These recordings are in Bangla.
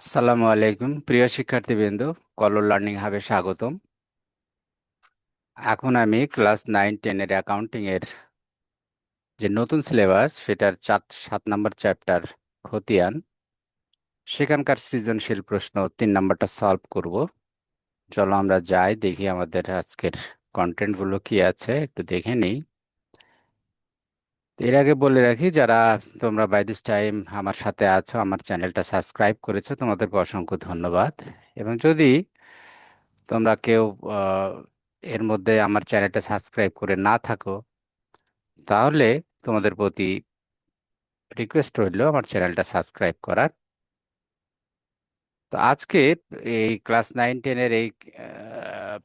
আসসালামু আলাইকুম প্রিয় শিক্ষার্থীবৃন্দ। কলর লার্নিং হাবে স্বাগতম। এখন আমি ক্লাস 9-10 এর অ্যাকাউন্টিং এর যে নতুন সিলেবাস সেটার 7 নম্বর চ্যাপ্টার খতিয়ান, সেখানকার সৃজনশীল প্রশ্ন 3 নম্বরটা সলভ করব। চলো আমরা যাই, দেখি আমাদের আজকের কন্টেন্ট গুলো কি আছে, একটু দেখে নিই। এর আগে বলে রাখি, যারা তোমরা বাই দিস টাইম আমার সাথে আছো, আমার চ্যানেলটা সাবস্ক্রাইব করেছো, তোমাদেরকে অসংখ্য ধন্যবাদ। এবং যদি তোমরা কেউ আহ, এর মধ্যে আমার চ্যানেলটা সাবস্ক্রাইব করে না থাকো, তাহলে তোমাদের প্রতি রিকোয়েস্ট রইল আমার চ্যানেলটা সাবস্ক্রাইব করার। তো আজকে এই ক্লাস 9-10 এর এই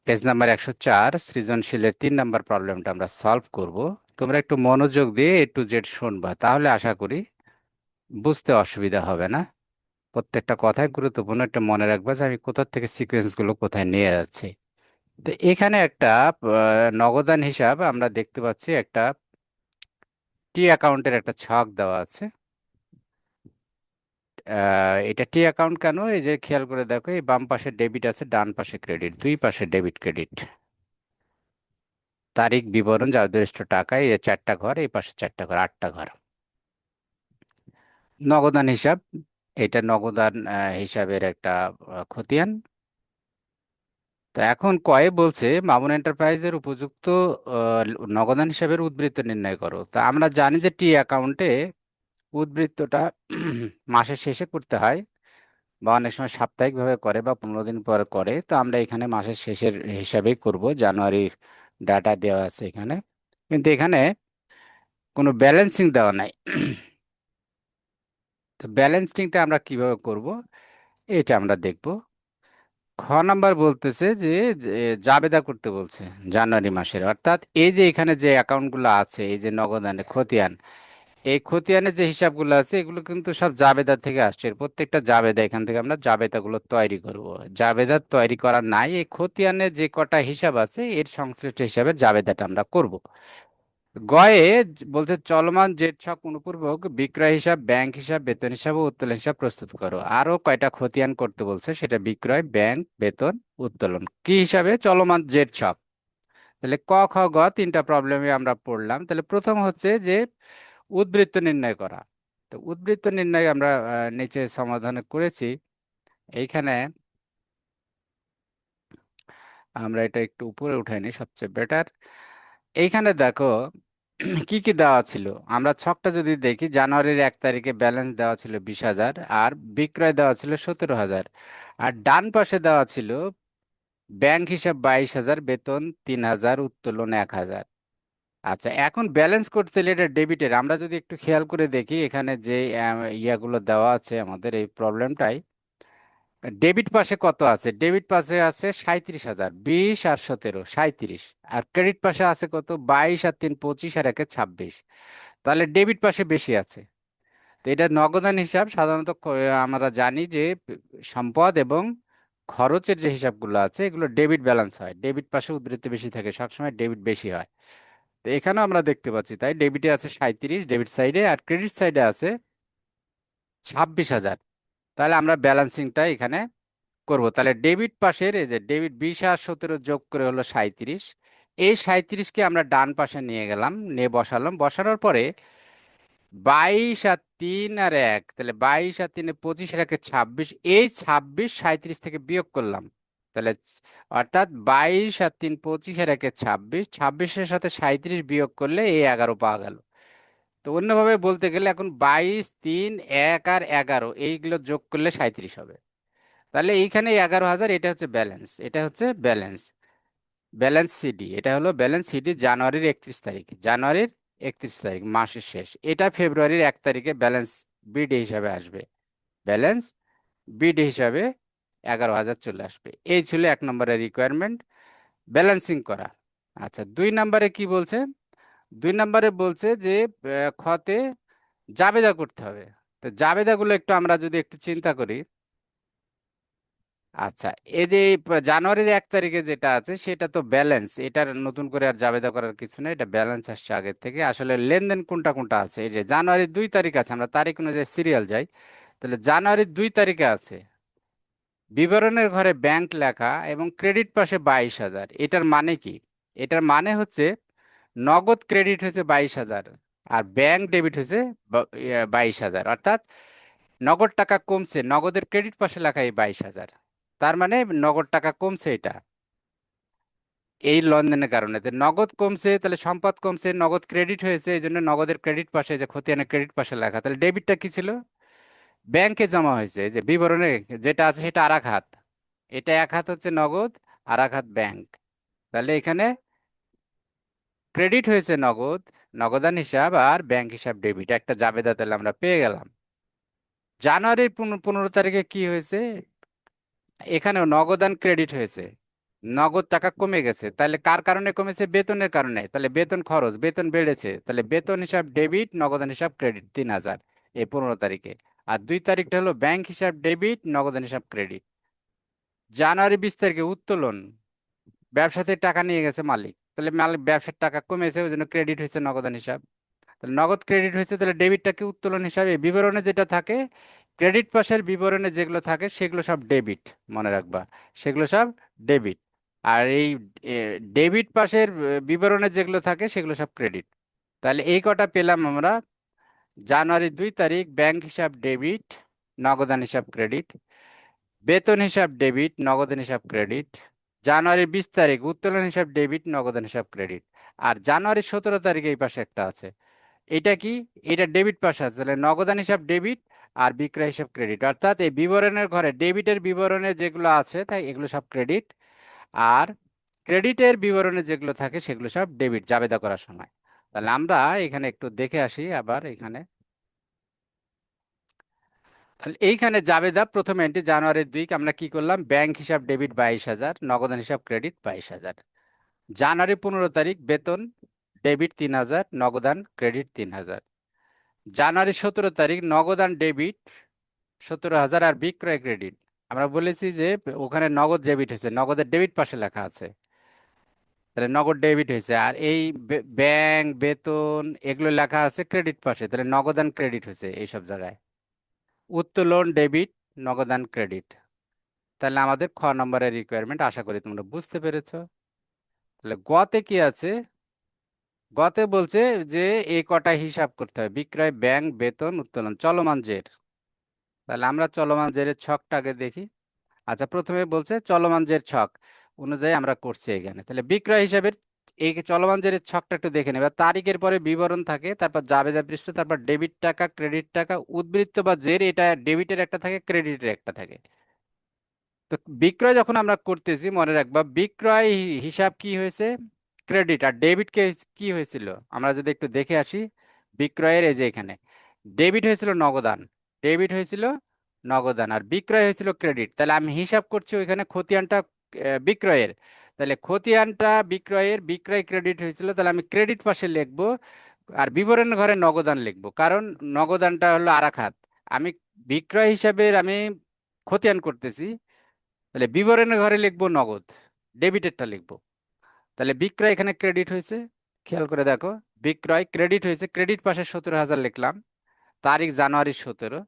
পেজ নাম্বার 104 সৃজনশীলের 3 নম্বর প্রবলেমটা আমরা সলভ করব। তোমরা একটু মনোযোগ দিয়ে A to Z শুনবা, তাহলে আশা করি বুঝতে অসুবিধা হবে না। প্রত্যেকটা কথাই গুরুত্বপূর্ণ, একটা মনে রাখবা যে আমি কোথা থেকে সিকোয়েন্স গুলো কোথায় নিয়ে যাচ্ছি। তো এখানে একটা নগদান হিসাব আমরা দেখতে পাচ্ছি, একটা টি অ্যাকাউন্টের একটা ছক দেওয়া আছে। এটা টি অ্যাকাউন্ট কেন, এই যে খেয়াল করে দেখো, এই বাম পাশে ডেবিট আছে, ডান পাশে ক্রেডিট, দুই পাশে ডেবিট ক্রেডিট। তারিখ বিবরণ যা নির্দিষ্ট টাকা, এই 4টা ঘর, এই পাশে 4টা ঘর, 8টা ঘর। নগদান হিসাব, এটা নগদান হিসাবের একটা খতিয়ান। তো এখন কয়ে বলছে মামুন এন্টারপ্রাইজের উপযুক্ত আহ, নগদান হিসাবের উদ্বৃত্ত নির্ণয় করো। তা আমরা জানি যে টি অ্যাকাউন্টে উদ্বৃত্তটা মাসের শেষে করতে হয়, বা অনেক সময় সাপ্তাহিকভাবে করে বা 15 দিন পর করে। তো আমরা এখানে মাসের শেষের হিসাবেই করব, জানুয়ারির ডাটা দেওয়া আছে এখানে, কিন্তু এখানে কোনো ব্যালেন্সিং দেওয়া নাই। তো ব্যালেন্সিংটা আমরা কিভাবে করব, এটা আমরা দেখব। খ নাম্বার বলতেছে যে যে জাবেদা করতে বলছে জানুয়ারি মাসের, অর্থাৎ এই যে এখানে যে অ্যাকাউন্টগুলো আছে, এই যে নগদানে খতিয়ান, এই খতিয়ানে যে হিসাবগুলো আছে এগুলো কিন্তু সব জাবেদা থেকে আসছে। এর প্রত্যেকটা জাবেদা, এখান থেকে আমরা জাবেদাগুলো তৈরি করব। জাবেদা তৈরি করা নাই, এই খতিয়ানে যে কটা হিসাব আছে এর সংশ্লিষ্ট হিসাবের জাবেদাটা আমরা করব। গয়ে বলছে চলমান জেড ছক অনুপূর্বক বিক্রয় হিসাব, ব্যাংক হিসাব, বেতন হিসাব ও উত্তোলন হিসাব প্রস্তুত করো। আরো কয়টা খতিয়ান করতে বলছে, সেটা বিক্রয়, ব্যাংক, বেতন, উত্তোলন কি হিসাবে, চলমান জেড ছক। তাহলে ক খ গ 3টা প্রবলেমে আমরা পড়লাম। তাহলে প্রথম হচ্ছে যে উদ্বৃত্ত নির্ণয় করা। তো উদ্বৃত্ত নির্ণয় আমরা নিচে সমাধান করেছি। এইখানে আমরা এটা একটু উপরে উঠাই নিই, সবচেয়ে বেটার। এইখানে দেখো কি কি দেওয়া ছিল। আমরা ছকটা যদি দেখি, জানুয়ারির 1 তারিখে ব্যালেন্স দেওয়া ছিল 20,000, আর বিক্রয় দেওয়া ছিল 17,000, আর ডান পাশে দেওয়া ছিল ব্যাংক হিসাব 22,000, বেতন 3,000, উত্তোলন 1,000। আচ্ছা, এখন ব্যালেন্স করতে হলে এটা ডেবিটের। আমরা যদি একটু খেয়াল করে দেখি, এখানে যে ইয়াগুলো দেওয়া আছে আমাদের এই প্রবলেমটাই, ডেবিট পাশে কত আছে, ডেবিট পাশে আছে 37,000, 20 আর 17, 37। আর ক্রেডিট পাশে আছে কত, 22 আর 3 25, আর 1 26। তাহলে ডেবিট পাশে বেশি আছে। তো এটা নগদান হিসাব। সাধারণত আমরা জানি যে সম্পদ এবং খরচের যে হিসাবগুলো আছে এগুলো ডেবিট ব্যালেন্স হয়, ডেবিট পাশে উদ্ধৃতি বেশি থাকে, সবসময় ডেবিট বেশি হয়। তো এখানেও আমরা দেখতে পাচ্ছি তাই, ডেবিটে আছে 37 ডেবিট সাইডে, আর ক্রেডিট সাইডে আছে 26,000। তাহলে আমরা ব্যালেন্সিংটা এখানে করব। তাহলে ডেবিট পাশের এই যে ডেবিট 20 আর 17 যোগ করে হলো 37। এই 37কে আমরা ডান পাশে নিয়ে গেলাম, নিয়ে বসালাম। বসানোর পরে 22 আর 3 আর 1, তাহলে 22 আর 3 25, আর 1 26, এই 26 37 থেকে বিয়োগ করলাম। তাহলে অর্থাৎ 22 আর 3 25, আর 1 26, 26-এর সাথে 37 বিয়োগ করলে এই 11 পাওয়া গেল। তো অন্যভাবে বলতে গেলে এখন 22, 3, 1 আর 11 এইগুলো যোগ করলে 37 হবে। তাহলে এইখানে 11,000, এটা হচ্ছে ব্যালেন্স, এটা হচ্ছে ব্যালেন্স, ব্যালেন্স সিডি। এটা হলো ব্যালেন্স সিডি জানুয়ারির 31 তারিখ, জানুয়ারির 31 তারিখ মাসের শেষ। এটা ফেব্রুয়ারির 1 তারিখে ব্যালেন্স বিডি হিসাবে আসবে, ব্যালেন্স বিডি হিসাবে 11,000 চলে আসবে। এই ছিল 1 নম্বরের রিকোয়ারমেন্ট, ব্যালেন্সিং করা। আচ্ছা, 2 নম্বরে কি বলছে, 2 নম্বরে বলছে যে খতে জাবেদা করতে হবে। তো জাবেদাগুলো একটু আমরা যদি একটু চিন্তা করি। আচ্ছা, এই যে জানুয়ারির 1 তারিখে যেটা আছে সেটা তো ব্যালেন্স, এটার নতুন করে আর জাবেদা করার কিছু নেই, এটা ব্যালেন্স আসছে আগের থেকে। আসলে লেনদেন কোনটা কোনটা আছে, এই যে জানুয়ারির 2 তারিখ আছে, আমরা তারিখ অনুযায়ী সিরিয়াল যাই। তাহলে জানুয়ারির 2 তারিখে আছে বিবরণের ঘরে ব্যাংক লেখা এবং ক্রেডিট পাশে 22,000, এটার মানে কি? এটার মানে হচ্ছে নগদ ক্রেডিট হয়েছে 22,000 আর ব্যাংক ডেবিট হয়েছে 22,000, অর্থাৎ নগদ টাকা কমছে, নগদের ক্রেডিট পাশে লেখা এই 22,000। তার মানে নগদ টাকা কমছে এটা, এই লেনদেনের কারণে। তো নগদ কমছে তাহলে সম্পদ কমছে, নগদ ক্রেডিট হয়েছে এই জন্য নগদের ক্রেডিট পাশে, যে খতিয়ানের ক্রেডিট পাশে লেখা, তাহলে ডেবিটটা কি ছিল? ব্যাংকে জমা হয়েছে, এই যে বিবরণে যেটা আছে সেটা আর এক হাত, এটা এক হাত হচ্ছে নগদ, আর এক হাত ব্যাংক। তাহলে এখানে ক্রেডিট হয়েছে নগদ, নগদান হিসাব, আর ব্যাংক হিসাব ডেবিট, একটা জাবেদা তাহলে আমরা পেয়ে গেলাম। জানুয়ারির 15 তারিখে কি হয়েছে? এখানেও নগদান ক্রেডিট হয়েছে, নগদ টাকা কমে গেছে। তাহলে কার কারণে কমেছে? বেতনের কারণে। তাহলে বেতন খরচ, বেতন বেড়েছে, তাহলে বেতন হিসাব ডেবিট, নগদান হিসাব ক্রেডিট 3,000 এই 15 তারিখে। আর 2 তারিখটা হলো ব্যাংক হিসাব ডেবিট, নগদান হিসাব ক্রেডিট। জানুয়ারি 20 তারিখে উত্তোলন, ব্যবসা থেকে টাকা নিয়ে গেছে মালিক, তাহলে মালিক ব্যবসার টাকা কমেছে ওই জন্য ক্রেডিট হয়েছে নগদান হিসাব। তাহলে নগদ ক্রেডিট হয়েছে, তাহলে ডেবিটটাকে উত্তোলন হিসাবে বিবরণে যেটা থাকে, ক্রেডিট পাশের বিবরণে যেগুলো থাকে সেগুলো সব ডেবিট, মনে রাখবা, সেগুলো সব ডেবিট। আর এই ডেবিট পাশের বিবরণে যেগুলো থাকে সেগুলো সব ক্রেডিট। তাহলে এই কটা পেলাম আমরা। জানুয়ারি 2 তারিখ ব্যাংক হিসাব ডেবিট, নগদান হিসাব ক্রেডিট। বেতন হিসাব ডেবিট, নগদান হিসাব ক্রেডিট। জানুয়ারি 20 তারিখ উত্তোলন হিসাব ডেবিট, নগদান হিসাব ক্রেডিট। আর জানুয়ারি 17 তারিখ এই পাশে একটা আছে, এটা কি? এটা ডেবিট পাশে আছে, তাহলে নগদান হিসাব ডেবিট আর বিক্রয় হিসাব ক্রেডিট, অর্থাৎ এই বিবরণের ঘরে ডেবিটের বিবরণে যেগুলো আছে তাই এগুলো সব ক্রেডিট, আর ক্রেডিটের বিবরণে যেগুলো থাকে সেগুলো সব ডেবিট জাবেদা করার সময়। তাহলে আমরা এখানে একটু দেখে আসি আবার এখানে। তাহলে এইখানে জাবেদা প্রথম এন্ট্রি জানুয়ারি 2 আমরা কি করলাম? ব্যাংক হিসাব ডেবিট 22,000, নগদান হিসাব ক্রেডিট 22,000। জানুয়ারি 15 তারিখ বেতন ডেবিট 3,000, নগদান ক্রেডিট 3,000। জানুয়ারি 17 তারিখ নগদান ডেবিট 17,000 আর বিক্রয় ক্রেডিট। আমরা বলেছি যে ওখানে নগদ ডেবিট হয়েছে, নগদের ডেবিট পাশে লেখা আছে, তাহলে নগদ ডেবিট হয়েছে। আর এই ব্যাংক বেতন এগুলো লেখা আছে ক্রেডিট পাশে, তাহলে নগদান ক্রেডিট হয়েছে এইসব জায়গায়। উত্তোলন ডেবিট, নগদান ক্রেডিট। তাহলে আমাদের খ নম্বরের রিকোয়ারমেন্ট আশা করি তোমরা বুঝতে পেরেছো। তাহলে গতে কি আছে? গতে বলছে যে এই কটা হিসাব করতে হবে: বিক্রয়, ব্যাংক, বেতন, উত্তোলন, চলমান জের। তাহলে আমরা চলমান জেরের ছকটাকে দেখি। আচ্ছা, প্রথমে বলছে চলমান জের ছক অনুযায়ী আমরা করছি এখানে। তাহলে বিক্রয় হিসাবের এই চলমান জেরের ছকটা একটু দেখে নেবে। তারিখের পরে বিবরণ থাকে, তারপর জাবেদা পৃষ্ঠা, তারপর ডেবিট টাকা, ক্রেডিট টাকা, উদ্বৃত্ত বা জের, এটা ডেবিটের একটা থাকে, ক্রেডিটের একটা থাকে। তো বিক্রয় যখন আমরা করতেছি মনে রাখবা বিক্রয় হিসাব কি হয়েছে? ক্রেডিট। আর ডেবিট কে কি হয়েছিল? আমরা যদি একটু দেখে আসি, বিক্রয়ের এই যে এখানে ডেবিট হয়েছিল নগদান, ডেবিট হয়েছিল নগদান, আর বিক্রয় হয়েছিল ক্রেডিট। তাহলে আমি হিসাব করছি ওইখানে খতিয়ানটা বিক্রয়ের, তাহলে খতিয়ানটা বিক্রয়ের, বিক্রয় ক্রেডিট হয়েছিল, তাহলে আমি ক্রেডিট পাশে লিখবো আর বিবরণের ঘরে নগদান লিখবো, কারণ নগদানটা হলো আর এক হাত। আমি বিক্রয় হিসাবের আমি খতিয়ান করতেছি, তাহলে বিবরণের ঘরে লিখবো নগদ, ডেবিটেরটা লিখবো। তাহলে বিক্রয় এখানে ক্রেডিট হয়েছে, খেয়াল করে দেখো, বিক্রয় ক্রেডিট হয়েছে, ক্রেডিট পাশে 17,000 লিখলাম, তারিখ জানুয়ারি 17।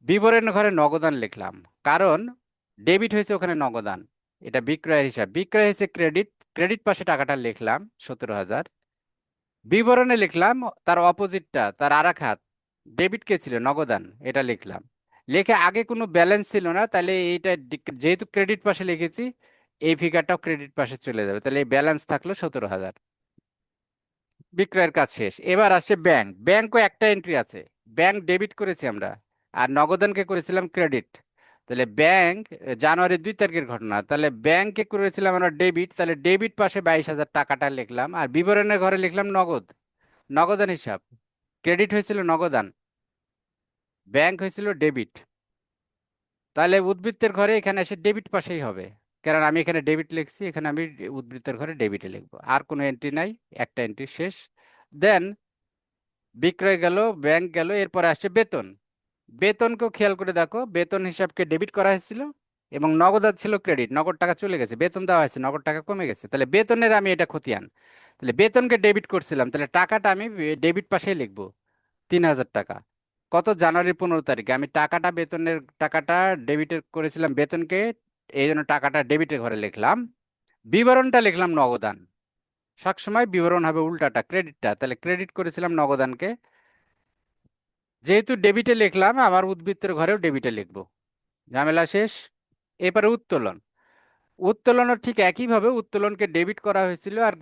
বিবরণের ঘরে নগদান লিখলাম, কারণ ডেবিট হয়েছে ওখানে নগদান, এটা বিক্রয়ের হিসাব, বিক্রয় হয়েছে ক্রেডিট, ক্রেডিট পাশে টাকাটা লিখলাম 17,000। বিবরণে লিখলাম তার অপোজিটটা, তার আর এক হাত, ডেবিট কে ছিল? নগদান, এটা লিখলাম। লিখে আগে কোনো ব্যালেন্স ছিল না, তাহলে এইটা যেহেতু ক্রেডিট পাশে লিখেছি এই ফিগারটাও ক্রেডিট পাশে চলে যাবে, তাহলে এই ব্যালেন্স থাকলো 17,000। বিক্রয়ের কাজ শেষ। এবার আসছে ব্যাংক, ব্যাংকও একটা এন্ট্রি আছে, ব্যাংক ডেবিট করেছি আমরা, আর নগদানকে করেছিলাম ক্রেডিট। তাহলে ব্যাংক জানুয়ারি 2 তারিখের ঘটনা, তাহলে ব্যাংকে করেছিলাম আমরা ডেবিট, তাহলে ডেবিট পাশে 22,000 টাকাটা লিখলাম, আর বিবরণের ঘরে লিখলাম নগদ, নগদান হিসাব। ক্রেডিট হয়েছিল নগদান, ব্যাংক হয়েছিল ডেবিট। তাহলে উদ্বৃত্তের ঘরে এখানে এসে ডেবিট পাশেই হবে, কারণ আমি এখানে ডেবিট লিখছি, এখানে আমি উদ্বৃত্তের ঘরে ডেবিটে লিখবো, আর কোনো এন্ট্রি নাই, একটা এন্ট্রি শেষ। দেন বিক্রয় গেল, ব্যাংক গেল, এরপরে আসছে বেতন। বেতনকেও খেয়াল করে দেখো, বেতন হিসাবকে ডেবিট করা হয়েছিল এবং নগদ ছিল ক্রেডিট, নগদ টাকা চলে গেছে, বেতন দেওয়া হয়েছে, নগদ টাকা কমে গেছে, তাহলে বেতনের আমি এটা খতিয়ান। তাহলে বেতনকে ডেবিট করছিলাম, তাহলে টাকাটা আমি ডেবিট পাশে লিখবো, 3,000 টাকা। কত, জানুয়ারির 15 তারিখে আমি টাকাটা, বেতনের টাকাটা ডেবিটের করেছিলাম বেতনকে, এই জন্য টাকাটা ডেবিটের ঘরে লিখলাম, বিবরণটা লিখলাম নগদান। সবসময় বিবরণ হবে উল্টাটা, ক্রেডিটটা, তাহলে ক্রেডিট করেছিলাম নগদানকে, যেহেতু ডেবিটে লিখলাম আমার উদ্বৃত্তের ঘরেও ডেবিটে লিখবো, ঝামেলা শেষ। এবারে উত্তোলন। উত্তোলনের ঠিক একইভাবে উত্তোলনকে ডেবিট করা হয়েছিল, আর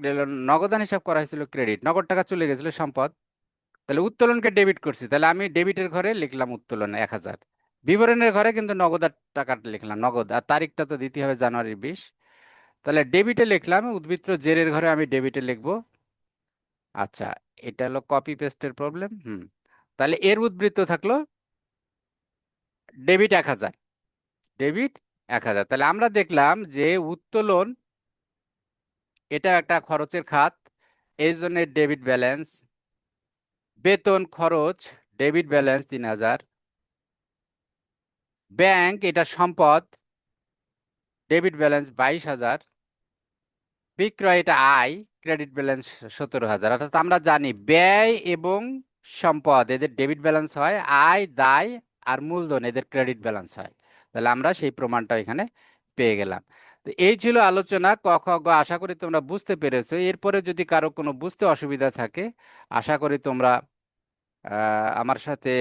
নগদান হিসাব করা হয়েছিল ক্রেডিট, নগদ টাকা চলে গেছিল সম্পদ। তাহলে উত্তোলনকে ডেবিট করছি, তাহলে আমি ডেবিটের ঘরে লিখলাম উত্তোলন 1,000, বিবরণের ঘরে কিন্তু নগদ আর টাকাটা লিখলাম নগদ, আর তারিখটা তো দিতে হবে জানুয়ারি 20। তাহলে ডেবিটে লিখলাম, উদ্বৃত্ত জেরের ঘরে আমি ডেবিটে লিখবো। আচ্ছা, এটা হলো কপি পেস্টের প্রবলেম। তাহলে এর উদ্বৃত্ত থাকলো ডেবিট 1,000, ডেবিট 1,000। তাহলে আমরা দেখলাম যে উত্তোলন এটা একটা খরচের খাত, এই জন্য ডেবিট ব্যালেন্স। বেতন খরচ, ডেবিট ব্যালেন্স 3,000। ব্যাংক এটা সম্পদ, ডেবিট ব্যালেন্স 22,000। বিক্রয় এটা আয়, ক্রেডিট ব্যালেন্স 17,000। অর্থাৎ আমরা জানি ব্যয় এবং সম্পদ এদের ডেবিট ব্যালেন্স হয়, আয় দায় আর মূলধন এদের ক্রেডিট ব্যালেন্স হয়। তাহলে আমরা সেই প্রমাণটা এখানে পেয়ে গেলাম। তো এই ছিল আলোচনা ক খ গ, আশা করি তোমরা বুঝতে পেরেছো। এরপরে যদি কারো কোনো বুঝতে অসুবিধা থাকে, আশা করি তোমরা আমার সাথে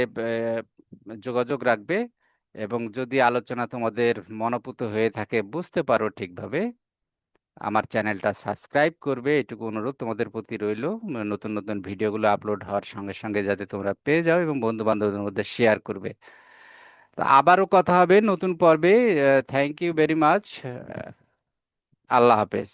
যোগাযোগ রাখবে, এবং যদি আলোচনা তোমাদের মনোপুত হয়ে থাকে, বুঝতে পারো ঠিকভাবে, আমার চ্যানেলটা সাবস্ক্রাইব করবে, এটুকু অনুরোধ তোমাদের প্রতি রইল। নতুন নতুন ভিডিওগুলো আপলোড হওয়ার সঙ্গে সঙ্গে যাতে তোমরা পেয়ে যাও, এবং বন্ধু বান্ধবদের মধ্যে শেয়ার করবে। তো আবারও কথা হবে নতুন পর্বে। Thank you very much. আল্লাহ হাফেজ।